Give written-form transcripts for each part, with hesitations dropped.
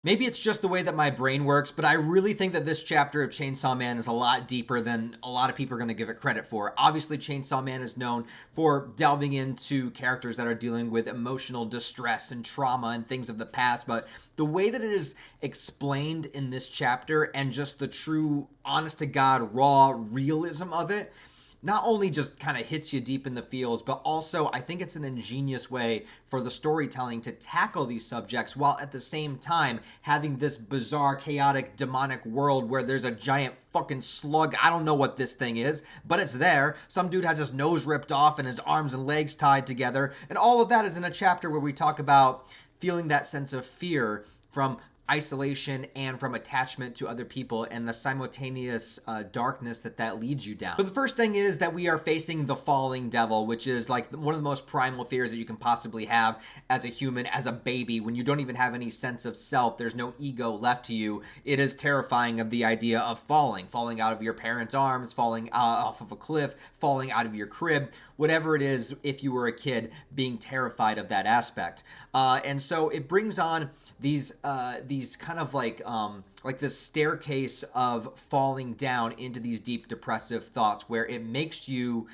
Maybe it's just the way that my brain works, but I really think that this chapter of Chainsaw Man is a lot deeper than a lot of people are going to give it credit for. Obviously, Chainsaw Man is known for delving into characters that are dealing with emotional distress and trauma and things of the past, but the way that it is explained in this chapter and just the true, honest to God, raw realism of it not only just kind of hits you deep in the feels, but also I think it's an ingenious way for the storytelling to tackle these subjects while at the same time having this bizarre, chaotic, demonic world where there's a giant fucking slug. I don't know what this thing is, but it's there. Some dude has his nose ripped off and his arms and legs tied together. And all of that is in a chapter where we talk about feeling that sense of fear from isolation and from attachment to other people and the simultaneous darkness that leads you down. But the first thing is that we are facing the falling devil, which is like one of the most primal fears that you can possibly have as a human, as a baby, when you don't even have any sense of self. There's no ego left to you. It is terrifying of the idea of falling out of your parents' arms, falling off of a cliff, falling out of your crib, whatever it is, if you were a kid, being terrified of that aspect. And so it brings on these kind of like this staircase of falling down into these deep depressive thoughts where it makes you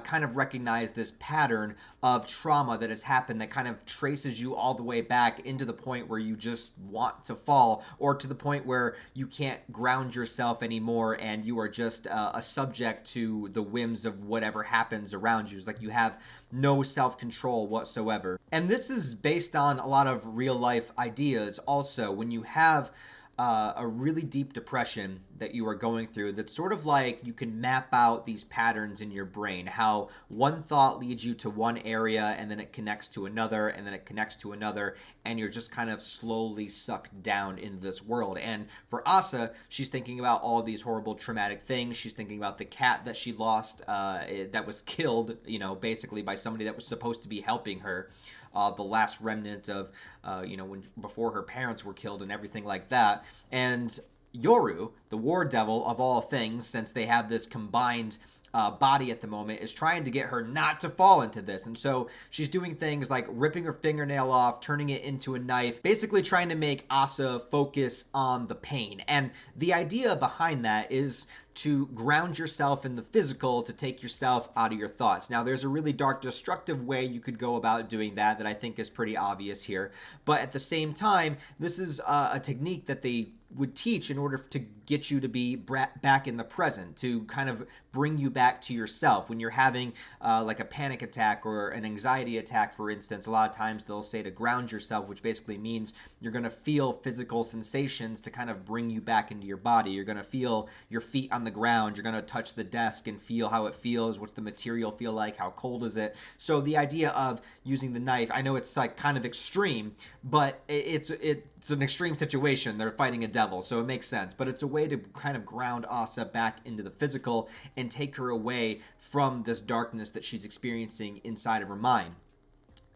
kind of recognize this pattern of trauma that has happened that kind of traces you all the way back into the point where you just want to fall, or to the point where you can't ground yourself anymore and you are just a subject to the whims of whatever happens around you. It's like you have no self-control whatsoever. And this is based on a lot of real life ideas also. When you have a really deep depression that you are going through, that's sort of like you can map out these patterns in your brain, how one thought leads you to one area and then it connects to another and then it connects to another, and you're just kind of slowly sucked down into this world. And for Asa, she's thinking about all these horrible traumatic things. She's thinking about the cat that she lost, that was killed, basically by somebody that was supposed to be helping her. The last remnant of, when before her parents were killed and everything like that. And Yoru, the war devil of all things, since they have this combined body at the moment, is trying to get her not to fall into this. And so she's doing things like ripping her fingernail off, turning it into a knife, basically trying to make Asa focus on the pain. And the idea behind that is to ground yourself in the physical, to take yourself out of your thoughts. Now, there's a really dark, destructive way you could go about doing that I think is pretty obvious here. But at the same time, this is a technique that they would teach in order to get you to be back in the present, to kind of bring you back to yourself. When you're having like a panic attack or an anxiety attack, for instance, a lot of times they'll say to ground yourself, which basically means you're going to feel physical sensations to kind of bring you back into your body. You're going to feel your feet on the ground. You're going to touch the desk and feel how it feels. What's the material feel like? How cold is it? So the idea of using the knife, I know it's like kind of extreme, but it's an extreme situation. They're fighting a devil, so it makes sense. But it's a way to kind of ground Asa back into the physical and take her away from this darkness that she's experiencing inside of her mind.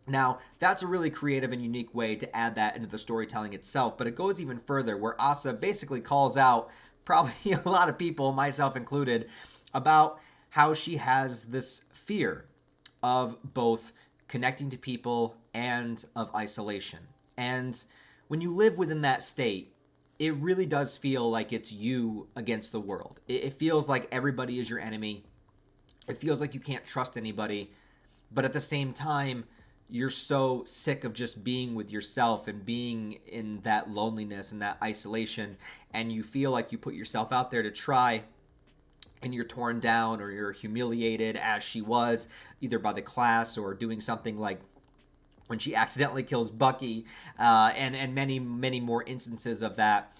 Now, that's a really creative and unique way to add that into the storytelling itself, but it goes even further, where Asa basically calls out probably a lot of people, myself included, about how she has this fear of both connecting to people and of isolation. And when you live within that state, it really does feel like it's you against the world. It feels like everybody is your enemy. It feels like you can't trust anybody. But at the same time, you're so sick of just being with yourself and being in that loneliness and that isolation. And you feel like you put yourself out there to try, and you're torn down or you're humiliated, as she was, either by the class or doing something like when she accidentally kills Bucky, and many, many more instances of that.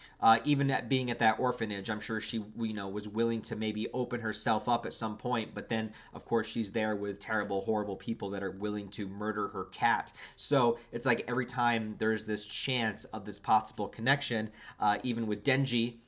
Even at being at that orphanage, I'm sure she, was willing to maybe open herself up at some point, but then, of course, she's there with terrible, horrible people that are willing to murder her cat. So it's like every time there's this chance of this possible connection, even with Denji,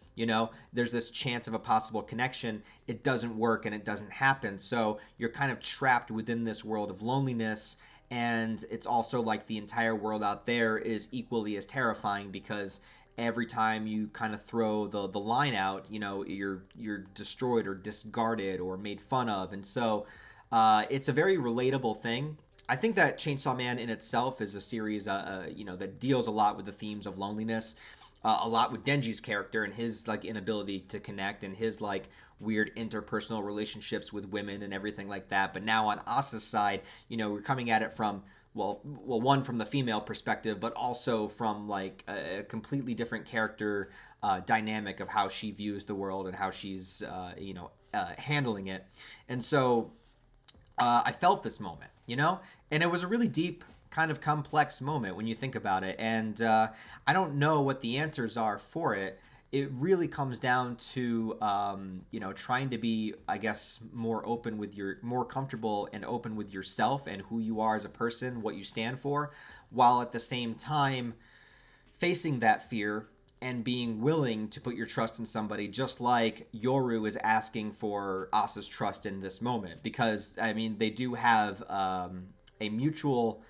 there's this chance of a possible connection. It doesn't work and it doesn't happen. So you're kind of trapped within this world of loneliness. And it's also like the entire world out there is equally as terrifying, because every time you kind of throw the line out, you're destroyed or discarded or made fun of. And so it's a very relatable thing. I think that Chainsaw Man in itself is a series, that deals a lot with the themes of loneliness. a lot with Denji's character and his like inability to connect and his like weird interpersonal relationships with women and everything like that. But now on Asa's side, you know, we're coming at it from one from the female perspective, but also from like a completely different character dynamic of how she views the world and how she's handling it. And so I felt this moment, you know, and it was a really deep, kind of complex moment when you think about it. And I don't know what the answers are for it. It really comes down to, trying to be, I guess, more comfortable and open with yourself and who you are as a person, what you stand for, while at the same time facing that fear and being willing to put your trust in somebody, just like Yoru is asking for Asa's trust in this moment. Because, I mean, they do have a mutual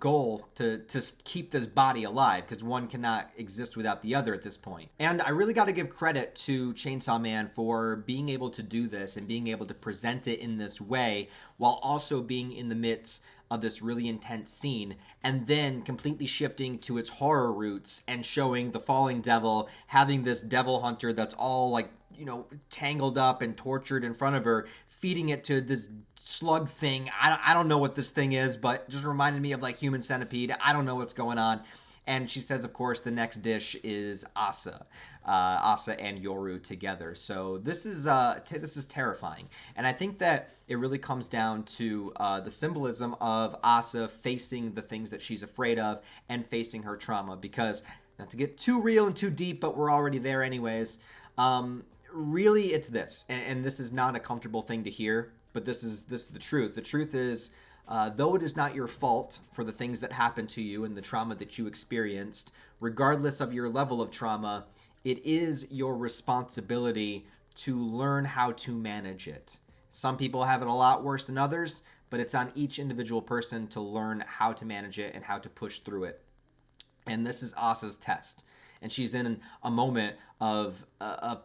goal to keep this body alive, because one cannot exist without the other at this point. And I really got to give credit to Chainsaw Man for being able to do this and being able to present it in this way while also being in the midst of this really intense scene, and then completely shifting to its horror roots and showing the falling devil having this devil hunter that's all like, you know, tangled up and tortured in front of her, feeding it to this slug thing. I don't know what this thing is, but just reminded me of like Human Centipede. I don't know what's going on. And she says, of course, the next dish is Asa and Yoru together. So this is terrifying. And I think that it really comes down to the symbolism of Asa facing the things that she's afraid of and facing her trauma. Because, not to get too real and too deep, but we're already there anyways, really it's this. And this is not a comfortable thing to hear, but this is the truth. The truth is, though it is not your fault for the things that happened to you and the trauma that you experienced, regardless of your level of trauma, it is your responsibility to learn how to manage it. Some people have it a lot worse than others, but it's on each individual person to learn how to manage it and how to push through it. And this is Asa's test. And she's in a moment of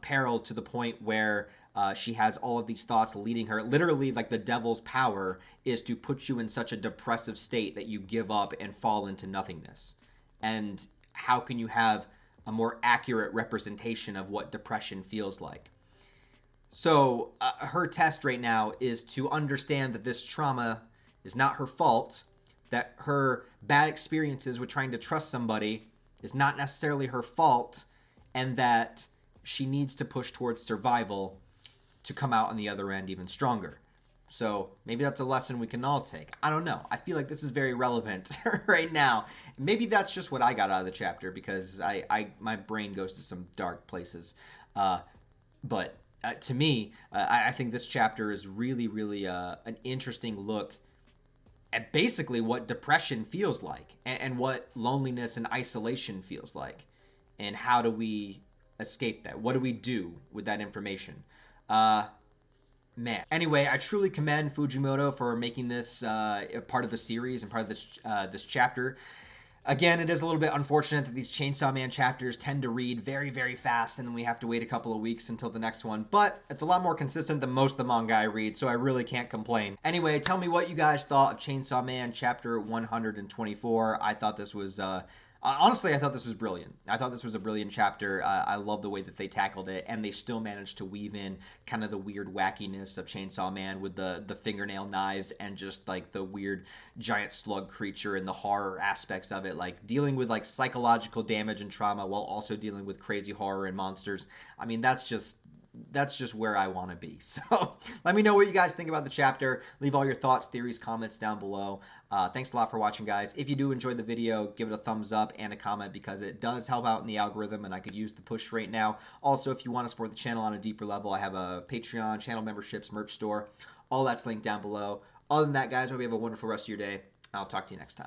peril to the point where she has all of these thoughts leading her. Literally, like the devil's power is to put you in such a depressive state that you give up and fall into nothingness. And how can you have a more accurate representation of what depression feels like? So her test right now is to understand that this trauma is not her fault, that her bad experiences with trying to trust somebody is not necessarily her fault, and that she needs to push towards survival to come out on the other end even stronger. So maybe that's a lesson we can all take. I don't know. I feel like this is very relevant right now. Maybe that's just what I got out of the chapter, because my brain goes to some dark places. But to me, I think this chapter is really, really an interesting look at basically what depression feels like, and what loneliness and isolation feels like, and how do we escape that? What do we do with that information? Man. Anyway, I truly commend Fujimoto for making this a part of the series and part of this chapter. Again, it is a little bit unfortunate that these Chainsaw Man chapters tend to read very, very fast, and then we have to wait a couple of weeks until the next one. But it's a lot more consistent than most of the manga I read, so I really can't complain. Anyway, tell me what you guys thought of Chainsaw Man chapter 124. I thought this was... honestly, I thought this was brilliant. I thought this was a brilliant chapter. I love the way that they tackled it, and they still managed to weave in kind of the weird wackiness of Chainsaw Man with the fingernail knives and just like the weird giant slug creature and the horror aspects of it, like dealing with like psychological damage and trauma while also dealing with crazy horror and monsters. I mean, that's just where I want to be. So let me know what you guys think about the chapter. Leave all your thoughts, theories, comments down below. Thanks a lot for watching, guys. If you do enjoy the video, give it a thumbs up and a comment, because it does help out in the algorithm and I could use the push right now. Also, if you want to support the channel on a deeper level, I have a Patreon, channel memberships, merch store. All that's linked down below. Other than that, guys, I hope you have a wonderful rest of your day. I'll talk to you next time.